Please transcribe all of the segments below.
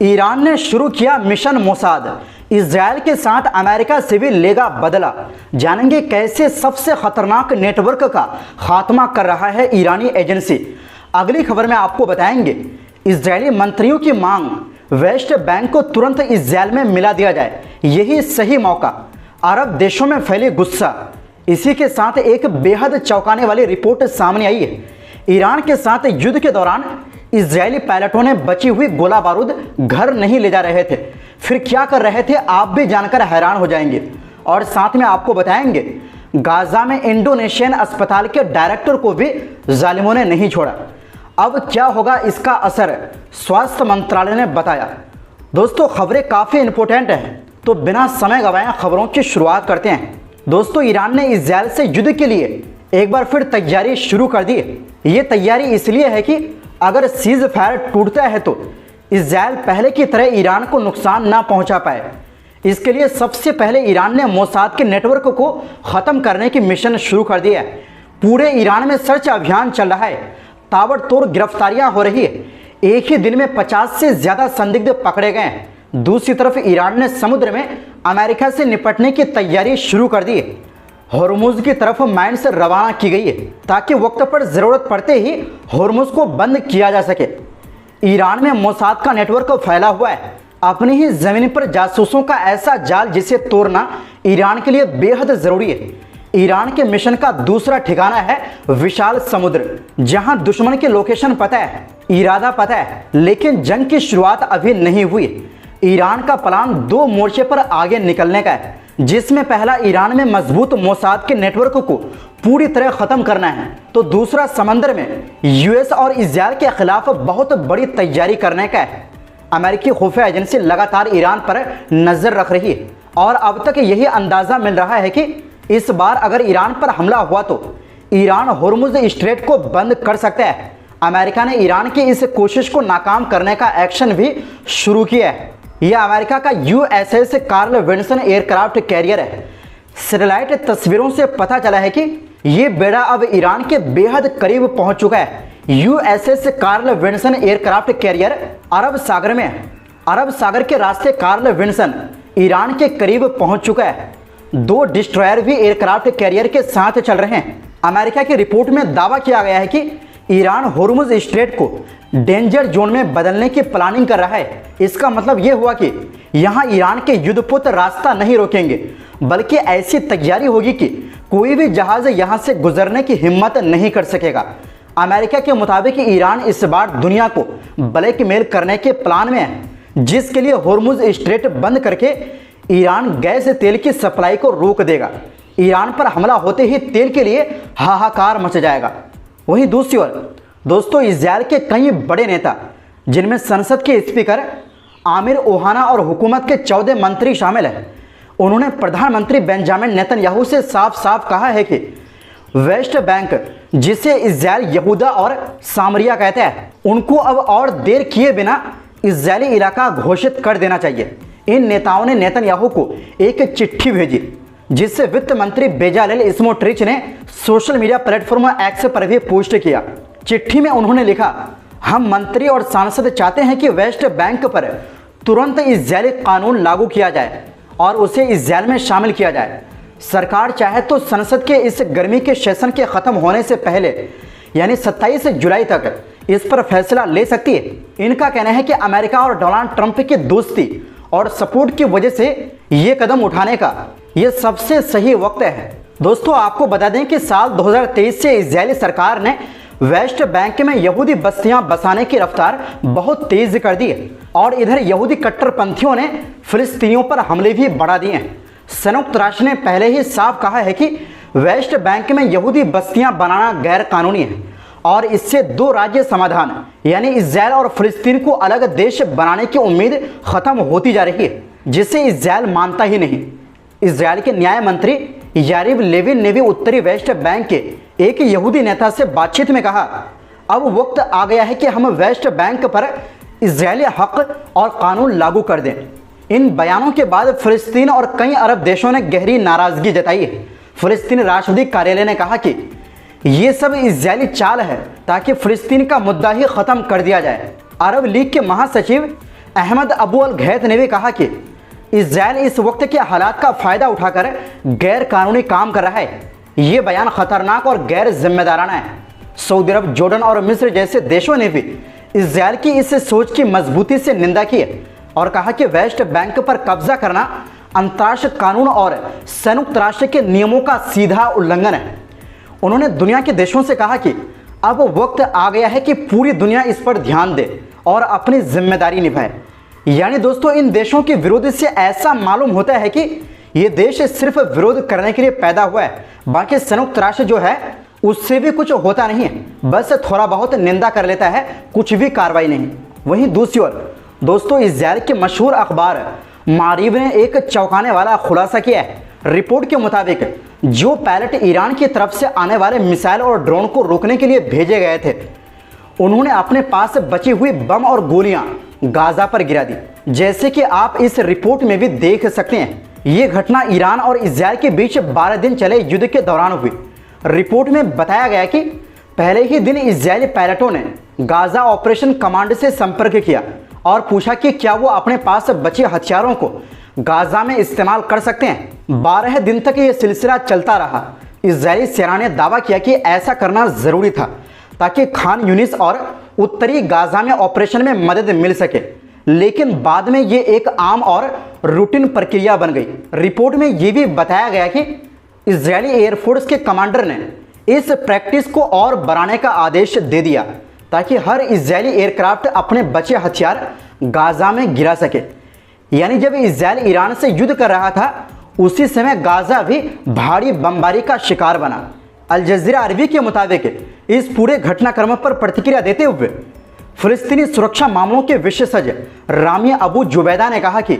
Iran ने शुरू किया मिशन मोसाद, इजरायल के साथ अमेरिका से भी लेगा बदला। जानेंगे कैसे सबसे खतरनाक नेटवर्क का खात्मा कर रहा है ईरानी एजेंसी। अगली खबर में आपको बताएंगे इजरायली मंत्रियों की मांग, वेस्ट बैंक को तुरंत इजरायल में मिला दिया जाए, यही सही मौका। अरब देशों में फैली गुस्सा। इसी के साथ एक बेहद चौंकाने वाली रिपोर्ट सामने आई है। ईरान के साथ युद्ध के दौरान इजरायली पायलटों ने बची हुई गोला बारूद घर नहीं ले जा रहे थे। फिर क्या कर रहे थे आप भी जानकर हैरान हो जाएंगे। और साथ में आपको बताएंगे गाजा में इंडोनेशियन अस्पताल के डायरेक्टर को भी जालिमों ने नहीं छोड़ा। अब क्या होगा इसका असर, स्वास्थ्य मंत्रालय ने बताया। दोस्तों खबरें काफ़ी इंपॉर्टेंट हैं, तो बिना समय गंवाए खबरों की शुरुआत करते हैं। दोस्तों इरान ने इजरायल से युद्ध के लिए एक बार फिर तैयारी शुरू कर दी है। ये तैयारी इसलिए है कि अगर सीज फायर टूटता है तो इजरायल पहले की तरह ईरान को नुकसान ना पहुंचा पाए। इसके लिए सबसे पहले ईरान ने मोसाद के नेटवर्क को ख़त्म करने की मिशन शुरू कर दिया है। पूरे ईरान में सर्च अभियान चल रहा है, ताबड़तोड़ गिरफ्तारियां हो रही है। एक ही दिन में 50 से ज़्यादा संदिग्ध पकड़े गए हैं। दूसरी तरफ ईरान ने समुद्र में अमेरिका से निपटने की तैयारी शुरू कर दी है। हॉर्मुज़ की तरफ माइंस रवाना की गई है ताकि वक्त पर ज़रूरत पड़ते ही हॉर्मुज़ को बंद किया जा सके। ईरान में मोसाद का नेटवर्क फैला हुआ है। अपनी ही ज़मीन पर जासूसों का ऐसा जाल जिसे तोड़ना ईरान के लिए बेहद ज़रूरी है। ईरान के मिशन का दूसरा ठिकाना है विशाल समुद्र, जहां दुश्मन की लोकेशन पता है, इरादा पता है, लेकिन जंग की शुरुआत अभी नहीं हुई। ईरान का प्लान 2 मोर्चे पर आगे निकलने का है, जिसमें पहला ईरान में मजबूत मोसाद के नेटवर्क को पूरी तरह ख़त्म करना है, तो दूसरा समंदर में यूएस और इजरायल के खिलाफ बहुत बड़ी तैयारी करने का है। अमेरिकी खुफिया एजेंसी लगातार ईरान पर नज़र रख रही है और अब तक यही अंदाज़ा मिल रहा है कि इस बार अगर ईरान पर हमला हुआ तो ईरान हॉर्मुज़ स्ट्रेट को बंद कर सकता है। अमेरिका ने ईरान की इस कोशिश को नाकाम करने का एक्शन भी शुरू किया है। यह अमेरिका का USS Carl Vinson aircraft career है। सैटेलाइट तस्वीरों से पता चला है कि ये बेड़ा अब ईरान के बेहद करीब पहुंच चुका है। USS Carl Vinson aircraft carrier अरब सागर में है। अरब सागर के रास्ते कार्ल विन्सन ईरान के करीब पहुंच चुका है। 2 डिस्ट्रॉयर भी एयरक्राफ्ट कैरियर के साथ चल रहे हैं। अमेरिका की रिपोर्ट में दावा किया गया है कि ईरान हॉर्मुज़ स्ट्रेट को डेंजर जोन में बदलने की प्लानिंग कर रहा है। इसका मतलब यह हुआ कि यहाँ ईरान के युद्धपोत रास्ता नहीं रोकेंगे, बल्कि ऐसी तैयारी होगी कि कोई भी जहाज यहाँ से गुजरने की हिम्मत नहीं कर सकेगा। अमेरिका के मुताबिक ईरान इस बार दुनिया को ब्लैकमेल करने के प्लान में है, जिसके लिए हॉर्मुज़ स्ट्रेट बंद करके ईरान गैस तेल की सप्लाई को रोक देगा। ईरान पर हमला होते ही तेल के लिए हाहाकार मच जाएगा। वहीं दूसरी ओर दोस्तों इजरायल के कई बड़े नेता, जिनमें संसद के स्पीकर आमिर ओहाना और हुकूमत के 14 मंत्री शामिल हैं, उन्होंने प्रधानमंत्री बेंजामिन नेतन्याहू से साफ साफ कहा है कि वेस्ट बैंक, जिसे इजरायल यहूदा और सामरिया कहते हैं, उनको अब और देर किए बिना इजरायली इलाका घोषित कर देना चाहिए। इन नेताओं ने नेतन्याहू को एक चिट्ठी भेजी, जिससे वित्त मंत्री बेजालेल स्मोट्रिच ने सोशल मीडिया प्लेटफॉर्म एक्स पर भी पोस्ट किया। चिट्ठी में उन्होंने लिखा, हम मंत्री और सांसद चाहते हैं कि वेस्ट बैंक पर तुरंत इजरायली कानून लागू किया जाए और उसे इजरायल में शामिल किया जाए। सरकार चाहे तो संसद के इस गर्मी के सेशन के ख़त्म होने से पहले यानी 27 जुलाई तक इस पर फैसला ले सकती है। इनका कहना है कि अमेरिका और डोनाल्ड ट्रंप की दोस्ती और सपोर्ट की वजह से ये कदम उठाने का ये सबसे सही वक्त है। दोस्तों आपको बता दें कि साल 2023 से इजरायली सरकार ने वेस्ट बैंक में यहूदी बस्तियां बसाने की रफ्तार बहुत तेज कर दी है और इधर यहूदी कट्टरपंथियों ने फिलिस्तीनियों पर हमले भी बढ़ा दिए हैं। संयुक्त राष्ट्र ने पहले ही साफ कहा है कि वेस्ट बैंक में यहूदी बस्तियां बनाना गैर कानूनी है और इससे 2 राज्य समाधान यानी इजरायल और फिलिस्तीन को अलग देश बनाने की उम्मीद खत्म होती जा रही है, जिसे इजरायल मानता ही नहीं। इजरायल के न्याय मंत्री यारिव लेविन ने भी उत्तरी वेस्ट बैंक के एक यहूदी नेता से बातचीत में कहा, अब वक्त आ गया है कि हम वेस्ट बैंक पर इजरायली हक और कानून लागू कर दें। इन बयानों के बाद फिलिस्तीन और कई अरब देशों ने गहरी नाराजगी जताई है। फिलिस्तीन राष्ट्रपति कार्यालय ने कहा कि ये सब इजरायली चाल है ताकि फिलिस्तीन का मुद्दा ही खत्म कर दिया जाए। अरब लीग के महासचिव अहमद अबू अल घैत ने भी कहा कि इजराइल इस वक्त के हालात का फ़ायदा उठाकर गैर कानूनी काम कर रहा है। ये बयान ख़तरनाक और गैर जिम्मेदाराना है। सऊदी अरब, जॉर्डन और मिस्र जैसे देशों ने भी इजराइल की इस सोच की मजबूती से निंदा की है और कहा कि वेस्ट बैंक पर कब्जा करना अंतर्राष्ट्रीय कानून और संयुक्त राष्ट्र के नियमों का सीधा उल्लंघन है। उन्होंने दुनिया के देशों से कहा कि अब वक्त आ गया है कि पूरी दुनिया इस पर ध्यान दे और अपनी जिम्मेदारी निभाए। यानी दोस्तों, इन देशों के विरोध से ऐसा मालूम होता है कि ये देश सिर्फ विरोध करने के लिए पैदा हुआ है, बाकी संयुक्त राष्ट्र जो है उससे भी कुछ होता नहीं है, बस थोड़ा बहुत निंदा कर लेता है, कुछ भी कार्रवाई नहीं। वहीं दूसरी ओर दोस्तों, इजराइल के मशहूर अखबार मारीब ने एक चौंकाने वाला खुलासा किया है। रिपोर्ट के मुताबिक जो पायलट ईरान की तरफ से आने वाले मिसाइल और ड्रोन को रोकने के लिए भेजे गए थे, उन्होंने अपने पास बची हुई बम और गोलियां गाजा पर गिरा दी। जैसे कि आप इस रिपोर्ट में भी देख सकते हैं, ये घटना ईरान और इजराइल के बीच 12 दिन चले युद्ध के दौरान हुई। रिपोर्ट में बताया गया कि पहले ही दिन इजरायली पायलटों ने गाजा ऑपरेशन कमांड से संपर्क किया और पूछा कि क्या वो अपने पास बचे हथियारों को गाजा में इस्तेमाल कर सकते हैं। 12 दिन तक ये सिलसिला चलता रहा। इजरायली सेना ने दावा किया कि ऐसा करना जरूरी था ताकि खान यूनिस और उत्तरी गाजा में ऑपरेशन में मदद मिल सके, लेकिन बाद में ये एक आम और रूटीन प्रक्रिया बन गई। रिपोर्ट में ये भी बताया गया कि इजरायली एयरफोर्स के कमांडर ने इस प्रैक्टिस को और बढ़ाने का आदेश दे दिया ताकि हर इजरायली एयरक्राफ्ट अपने बचे हथियार गाजा में गिरा सके। यानी जब इजरायल ईरान से युद्ध कर रहा था, उसी समय गाजा भी भारी बमबारी का शिकार बना। अल जज़ीरा अरबी के मुताबिक इस पूरे घटनाक्रम पर प्रतिक्रिया देते हुए फिलिस्तीनी सुरक्षा मामलों के विशेषज्ञ रामी अबू जुबैदा ने कहा कि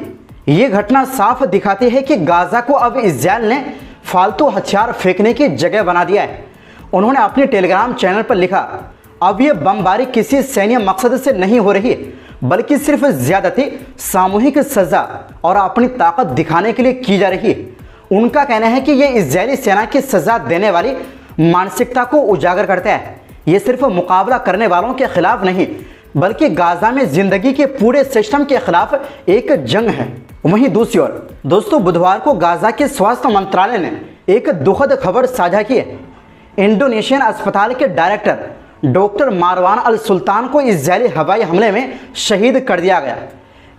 यह घटना साफ दिखाती है कि गाजा को अब इजरायल ने फालतू हथियार फेंकने की जगह बना दिया है। उन्होंने अपने टेलीग्राम चैनल पर लिखा, अब यह बमबारी किसी सैन्य मकसद से नहीं हो रही है, बल्कि सिर्फ ज्यादती, सामूहिक सजा और अपनी ताकत दिखाने के लिए की जा रही है। उनका कहना है कि यह इजरायली सेना की सजा देने वाली मानसिकता को उजागर करता है। ये सिर्फ मुकाबला करने वालों के खिलाफ नहीं, बल्कि गाजा में जिंदगी के पूरे सिस्टम के खिलाफ एक जंग है। वहीं दूसरी ओर दोस्तों, बुधवार को गाजा के स्वास्थ्य मंत्रालय ने एक दुखद खबर साझा की है। इंडोनेशियन अस्पताल के डायरेक्टर डॉक्टर मारवान अल सुल्तान को इजरायली हवाई हमले में शहीद कर दिया गया।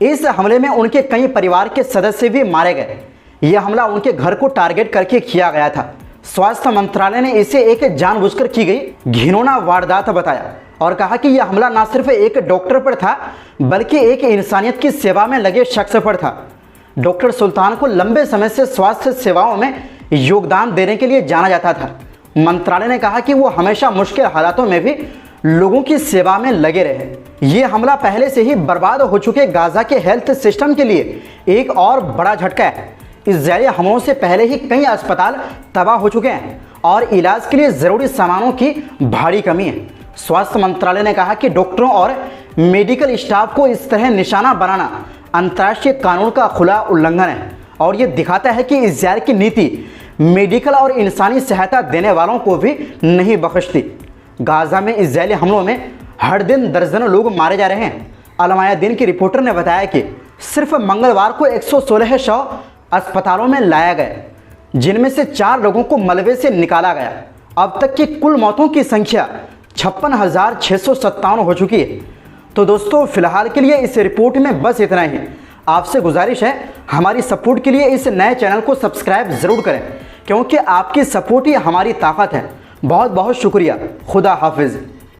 इस हमले में उनके कई परिवार के सदस्य भी मारे गए। यह हमला उनके घर को टारगेट करके किया गया था। स्वास्थ्य मंत्रालय ने इसे एक जानबूझकर की गई घिनौना वारदात बताया और कहा कि यह हमला न सिर्फ एक डॉक्टर पर था, बल्कि एक इंसानियत की सेवा में लगे शख्स पर था। डॉक्टर सुल्तान को लंबे समय से स्वास्थ्य सेवाओं में योगदान देने के लिए जाना जाता था। मंत्रालय ने कहा कि वो हमेशा मुश्किल हालातों में भी लोगों की सेवा में लगे रहे। ये हमला पहले से ही बर्बाद हो चुके गाजा के हेल्थ सिस्टम के लिए एक और बड़ा झटका है। इजरायली हमलों से पहले ही कई अस्पताल तबाह हो चुके हैं और इलाज के लिए ज़रूरी सामानों की भारी कमी है। स्वास्थ्य मंत्रालय ने कहा कि डॉक्टरों और मेडिकल स्टाफ को इस तरह निशाना बनाना अंतर्राष्ट्रीय कानून का खुला उल्लंघन है और ये दिखाता है कि इजरायल की नीति मेडिकल और इंसानी सहायता देने वालों को भी नहीं बख्शती। गाजा में इजरायली हमलों में हर दिन दर्जनों लोग मारे जा रहे हैं। अल-मयादीन की रिपोर्टर ने बताया कि सिर्फ मंगलवार को 116 शव अस्पतालों में लाया गया, जिनमें से 4 लोगों को मलबे से निकाला गया। अब तक की कुल मौतों की संख्या 56,657 हो चुकी है। तो दोस्तों, फिलहाल के लिए इस रिपोर्ट में बस इतना ही। आपसे गुजारिश है, हमारी सपोर्ट के लिए इस नए चैनल को सब्सक्राइब ज़रूर करें, क्योंकि आपकी सपोर्ट ही हमारी ताकत है। बहुत बहुत शुक्रिया। खुदा हाफिज़।